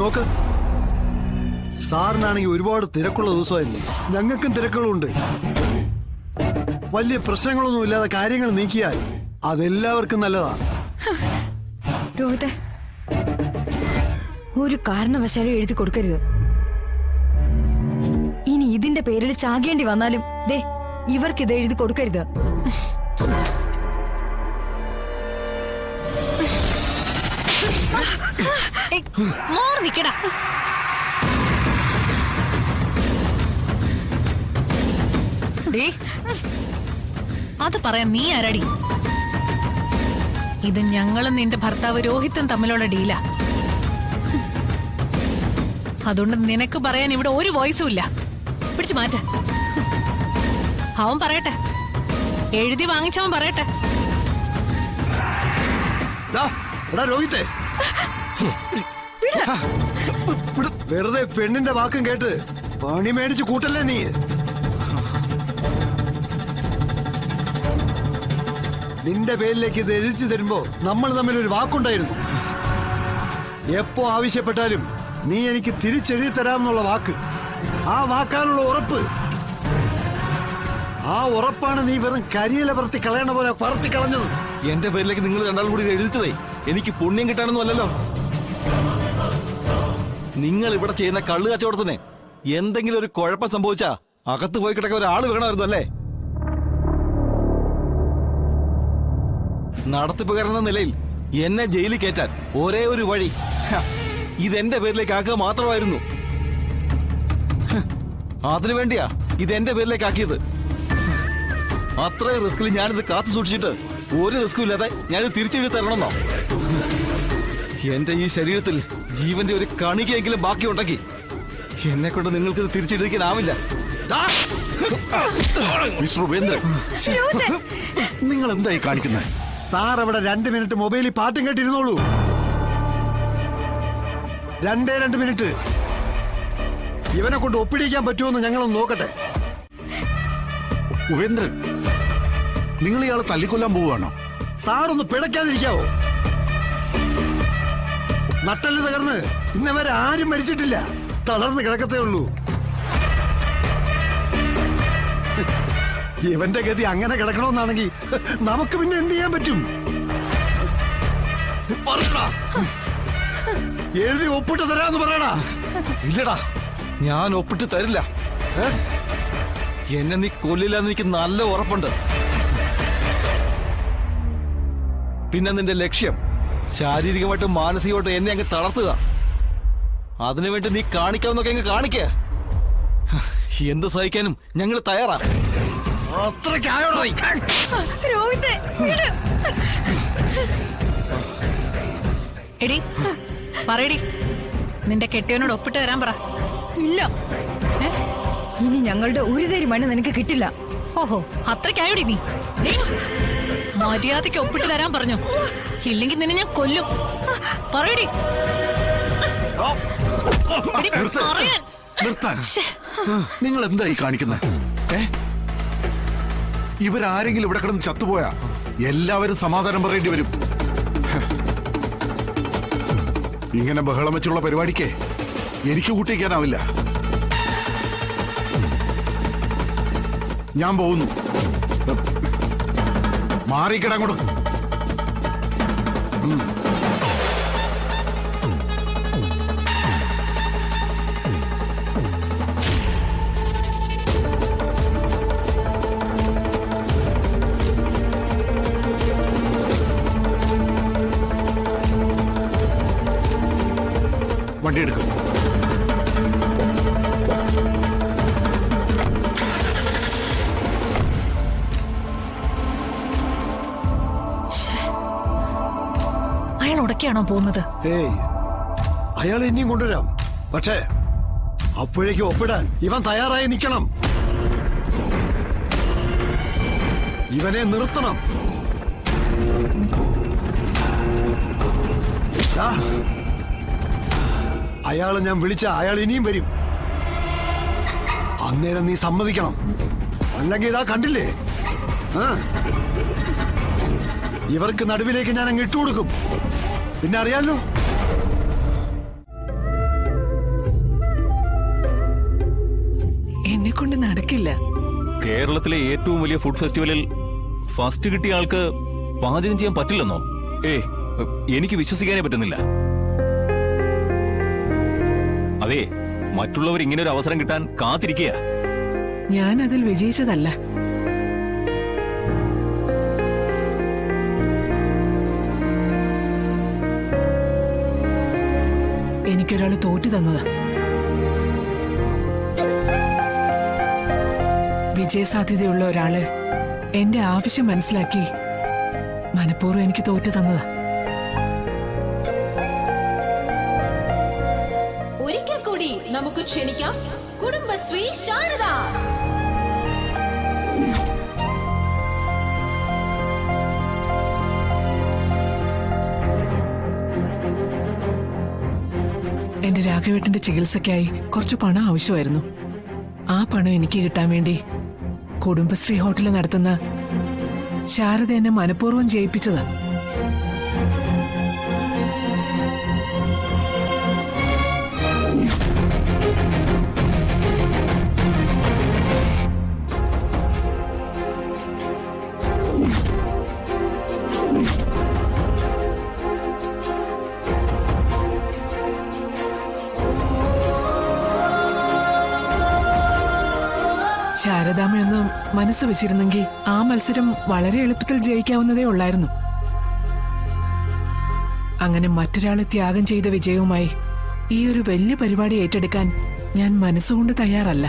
നോക്ക്, സാറിനാണെങ്കിൽ ഒരുപാട് തിരക്കുള്ള ദിവസമായിരുന്നു. ഞങ്ങൾക്കും തിരക്കുകളുണ്ട്. വലിയ പ്രശ്നങ്ങളൊന്നും ഇല്ലാതെ കാര്യങ്ങൾ നീക്കിയാൽ അതെല്ലാവർക്കും നല്ലതാണ്. രോഹിത്തെ, ഒരു കാരണവശാലും എഴുതി കൊടുക്കരുത്. ഇനി ഇതിന്റെ പേരിൽ ചാകേണ്ടി വന്നാലും ദേ ഇവർക്കിത് എഴുതി കൊടുക്കരുത്. നിക്കടാ. അത് പറയാൻ നീ ആരടി? ഇത് ഞങ്ങളും നിന്റെ ഭർത്താവ് രോഹിത്തും തമ്മിലുള്ള ഡീലാ. അതുകൊണ്ട് നിനക്ക് പറയാൻ ഇവിടെ ഒരു വോയിസും ഇല്ല. പിടിച്ചു മാറ്റ. അവൻ പറയട്ടെ, എഴുതി വാങ്ങിച്ചവൻ പറയട്ടെ. രോഹിത്തെ, വെറുതെ പെണ്ണിന്റെ വാക്കും കേട്ട് പണി മേടിച്ച് കൂട്ടല്ലേ നീ. നിന്റെ പേരിലേക്ക് ഇത് എഴുതി തരുമ്പോ നമ്മൾ തമ്മിൽ ഒരു വാക്കുണ്ടായിരുന്നു. എപ്പോ ആവശ്യപ്പെട്ടാലും നീ എനിക്ക് തിരിച്ചെഴുതി തരാമെന്നുള്ള വാക്ക്, ആ വാക്കാനുള്ള ഉറപ്പ്, ആ ഉറപ്പാണ് നീ വെറും കരിയില പറത്തി കളയണ പോലെ പറത്തി കളഞ്ഞത്. എന്റെ പേരിലേക്ക് നിങ്ങൾ രണ്ടാളും കൂടി എഴുതിച്ചതേ എനിക്ക് പുണ്യം കിട്ടാനൊന്നും അല്ലല്ലോ. നിങ്ങൾ ഇവിടെ ചെയ്യുന്ന കള്ളു കച്ചവടത്തിന് എന്തെങ്കിലും ഒരു കുഴപ്പം സംഭവിച്ചാ അകത്ത് പോയി കിടക്കാൻ ഒരാൾ വേണമായിരുന്നു അല്ലേ? നടത്തിപ്പുകാരെന്ന നിലയിൽ എന്നെ ജയിലിൽ കയറ്റാൻ ഒരേ ഒരു വഴി ഇതെന്റെ പേരിലേക്ക് ആക്കുക മാത്രമായിരുന്നു. അതിനുവേണ്ടിയാ ഇതെന്റെ പേരിലേക്ക് ആക്കിയത്. അത്രയും റിസ്കിൽ ഞാനിത് കാത്തു സൂക്ഷിച്ചിട്ട് ഒരു റിസ്കും ഇല്ലാതെ ഞാനിത് തിരിച്ചെഴുതി തരണമെന്നോ? എന്റെ ഈ ശരീരത്തിൽ ജീവന്റെ ഒരു കണികയെങ്കിലും ബാക്കിയുണ്ടെങ്കിൽ എന്നെ കൊണ്ട് നിങ്ങൾക്ക് തിരിച്ചെഴുതിക്കാനാവില്ല. മിസ്റ്റർ ഉപേന്ദ്രൻ, നിങ്ങൾ എന്തായി കാണിക്കുന്നത്? സാർ അവിടെ 2 മിനിറ്റ് മൊബൈലിൽ പാട്ടും കേട്ടിരുന്നോളൂ. 2 മിനിറ്റ്. ഇവനെ കൊണ്ട് ഒപ്പിടിക്കാൻ പറ്റുമെന്ന് ഞങ്ങളൊന്ന് നോക്കട്ടെ. ഉപേന്ദ്രൻ, നിങ്ങൾ ഇയാളെ തല്ലിക്കൊല്ലാൻ പോവുകയാണോ? സാറൊന്ന് പിടയ്ക്കാതിരിക്കാവോ? നട്ടല് തകർന്ന് ഇന്നവരെ ആരും മരിച്ചിട്ടില്ല, തളർന്ന് കിടക്കത്തേ ഉള്ളൂ. ഇവന്റെ ഗതി അങ്ങനെ കിടക്കണമെന്നാണെങ്കിൽ നമുക്ക് പിന്നെ എന്ത് ചെയ്യാൻ പറ്റും? എഴുതി ഒപ്പിട്ട് തരാന്ന് പറയടാ. ഇല്ലടാ, ഞാൻ ഒപ്പിട്ട് തരില്ല. എന്നെ നീ കൊല്ലില്ലെന്ന് എനിക്ക് നല്ല ഉറപ്പുണ്ട്. പിന്നെ നിന്റെ ലക്ഷ്യം ശാരീരികമായിട്ടും മാനസികമായിട്ടും എന്നെ അങ്ങ് തളർത്തുക. അതിനുവേണ്ടി നീ കാണിക്കാവുന്നൊക്കെ അങ്ങ് കാണിക്ക. എന്ത് സഹിക്കാനും ഞങ്ങൾ തയ്യാറാ. എടി പറയടി, നിന്റെ കെട്ടിയവനോട് ഒപ്പിട്ട് തരാൻ പറ. ഇല്ല, ഇനി ഞങ്ങളുടെ ഒരു തരി മണ്ണ് നിനക്ക് കിട്ടില്ല. ഓഹോ, അത്രയ്ക്കായോടി നീ? മര്യാദയ്ക്ക് ഒപ്പിട്ട് തരാൻ പറഞ്ഞു, ഇല്ലെങ്കിൽ നിന്നെ ഞാൻ കൊല്ലും. പറയടി. നിർത്താൻ നിങ്ങൾ എന്തായി കാണിക്കുന്നത്? ഇവരാരെങ്കിലും ഇവിടെ കിടന്ന് ചത്തുപോയാ എല്ലാവരും സമാധാനം പറയേണ്ടി വരും. ഇങ്ങനെ ബഹളം വെച്ചുള്ള പരിപാടിക്ക് എനിക്ക് കൂട്ടിക്കാനാവില്ല. ഞാൻ പോകുന്നു. മാറിക്കിടങ്ങോട്ട്. വണ്ടി എടുക്കും. അയാൾ ഉടക്കെയാണോ പോകുന്നത്? ഏയ്, അയാൾ ഇനിയും കൊണ്ടുവരാം. പക്ഷേ അപ്പോഴേക്കും ഒപ്പിടാൻ ഇവൻ തയ്യാറായി നിൽക്കണം. ഇവനെ നിർത്തണം. അയാളെ ഞാൻ വിളിച്ച അയാൾ ഇനിയും വരും. അന്നേരം നീ സമ്മതിക്കണം. അല്ലെങ്കിൽ ഇതാ കണ്ടില്ലേ, ആ ഇവർക്ക് നടുവിലേക്ക് ഞാൻ അങ്ങ് ഇട്ടുകൊടുക്കും. പിന്നെ അറിയാലോ. എന്നെ കൊണ്ട് നടക്കില്ല. കേരളത്തിലെ ഏറ്റവും വലിയ ഫുഡ് ഫെസ്റ്റിവലിൽ ഫസ്റ്റ് കിട്ടിയ ആൾക്ക് പാചകം ചെയ്യാൻ പറ്റില്ലെന്നോ? എനിക്ക് വിശ്വസിക്കാനേ പറ്റുന്നില്ല. അതെ, മറ്റുള്ളവർ ഇങ്ങനെ ഒരു അവസരം കിട്ടാൻ കാത്തിരിക്കുക. ഞാൻ അതിൽ വിജയിച്ചതല്ല. എനിക്കൊരാള് തോറ്റു തന്നതാ. വിജയസാധ്യതയുള്ള ഒരാള് എന്റെ ആവശ്യം മനസ്സിലാക്കി മനഃപൂർവ്വം എനിക്ക് തോറ്റു തന്നതാ. ഒരിക്കൽ കൂടി നമുക്ക് ക്ഷണിക്കാം കുടുംബശ്രീ ശാരദ. എന്റെ രാഘവേട്ടന്റെ ചികിത്സയ്ക്കായി കുറച്ച് പണം ആവശ്യമായിരുന്നു. ആ പണം എനിക്ക് കിട്ടാൻ വേണ്ടി കുടുംബശ്രീ ഹോട്ടൽ നടത്തുന്ന ശാരദ എന്നെ മനഃപൂർവ്വം ജയിപ്പിച്ചതാ. ശാരദാമ്മയൊന്ന് മനസ്സ് വെച്ചിരുന്നെങ്കിൽ ആ മത്സരം വളരെ എളുപ്പത്തിൽ ജയിക്കാവുന്നതേ ഉള്ളായിരുന്നു. അങ്ങനെ മറ്റൊരാളെ ത്യാഗം ചെയ്ത വിജയവുമായി ഈ ഒരു വലിയ പരിപാടി ഏറ്റെടുക്കാൻ ഞാൻ മനസ്സുകൊണ്ട് തയ്യാറല്ല.